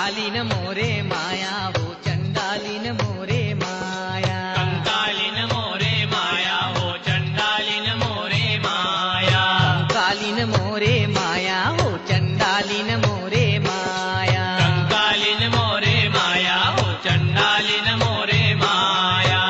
कंकालिन मोरे माया हो चंडालिन मोरे माया। कंकालिन मोरे माया हो चंडालिन मोरे माया। कंकालिन मोरे माया हो चंडालिन मोरे माया। कंकालिन मोरे माया हो चंडालिन मोरे माया।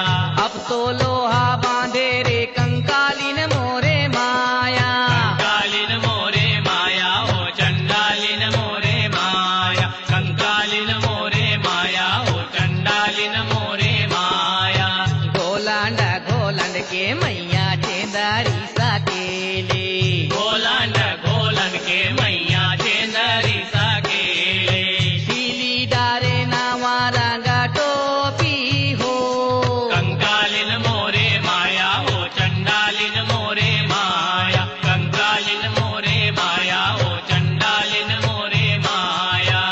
अब तो लोहा बांधे रे कंकालिन मोरे माया। कंकालिन मोरे माया हो चंडालिन मोरे माया। कंकालिन मोरे माया हो चंडालिन मोरे माया। गोलांड गोलांड के मैया चेंदारी साकेले। गोलांड गोलन के मैया चेंदरी साकेले। पीली डारे नावा रंगा टोपी हो। कंकालिन मोरे माया हो चंडालिन मोरे माया। कंकालिन मोरे माया हो चंडालिन मोरे माया।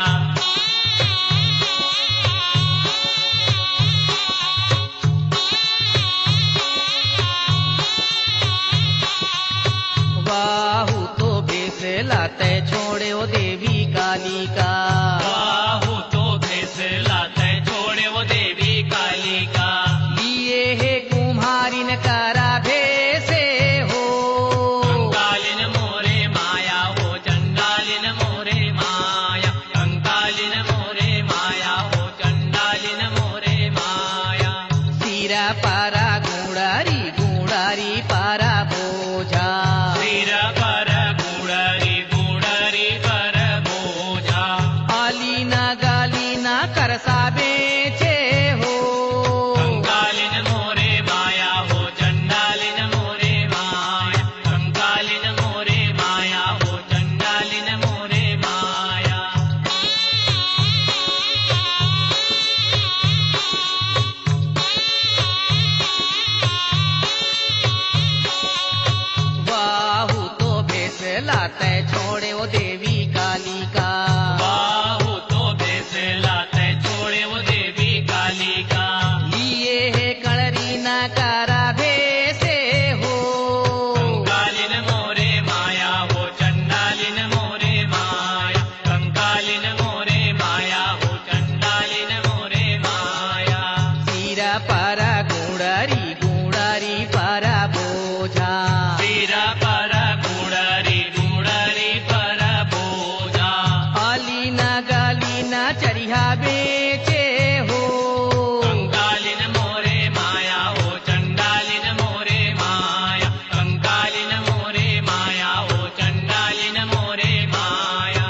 बाहु तो बेस लाते छोड़े ओ देवी काली का। बाहु तो भेस लाते छोड़े वो देवी काली का। लिए है कुम्हारिन करा भेसे हो। कंकालिन मोरे माया हो चंडालिन मोरे माया। कंकालिन मोरे माया हो चंडालिन मोरे माया। सिरा पारा गुड़ारी गुड़ारी पारा बोझा। सिर पर गुड़री गुड़री पर बोझा। आलीना गालीना करसा बेचे हो। कंकालिन मोरे माया हो चंडालिन मोरे माया। कंकालिन मोरे माया हो चंडालिन मोरे माया। बाहु तो भेस लाते छोड़े ओ देवी काली का। बाहु तो भेस लाते छोड़े वो देवी काली का। लिए है कड़री न करा भेसे हो। कंकालिन मोरे माया हो चंडालिन मोरे माया। कंकालिन मोरे माया हो चंडालिन मोरे माया। सिरा पारा गुड़ारी गुड़ारी पारा बोझा। सिर पर गुड़री गुड़री पर बोझा। आलीना गालीना चरिहा बेचे हो। कंकालिन मोरे माया हो चंडालिन मोरे माया। कंकालिन मोरे माया हो चंडालिन मोरे माया।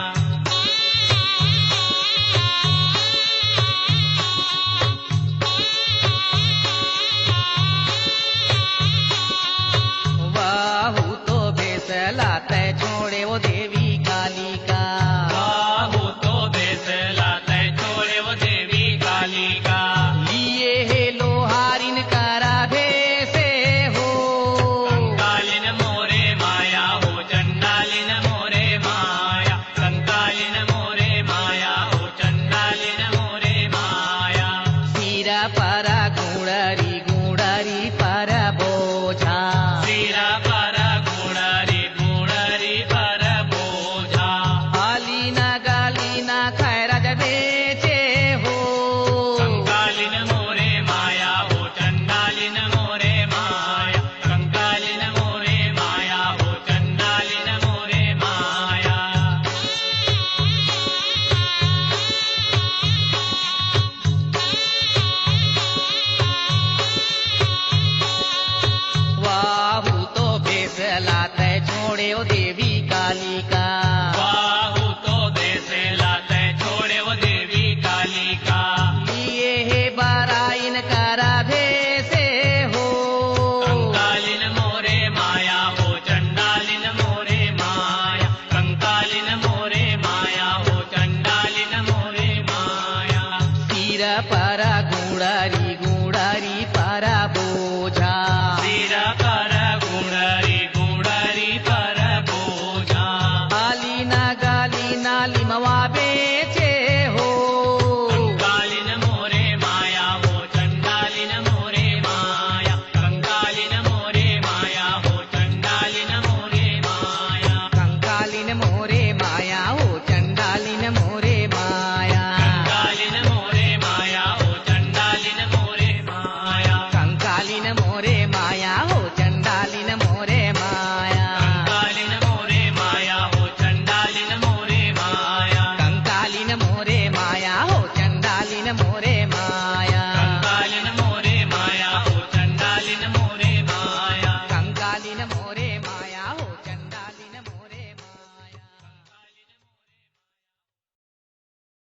बाहु तो बेस लाते छोड़े वो देवी काली का। बाहु तो भेस लाते छोड़े वो देवी काली का। लिए है लोहारिन करा भेसे हो। कंकालिन मोरे माया हो चंडालिन मोरे माया। कंकालिन मोरे माया हो चंडालिन मोरे माया। सिरा पारा गुड़ारी गुड़ारी पारा बोझा।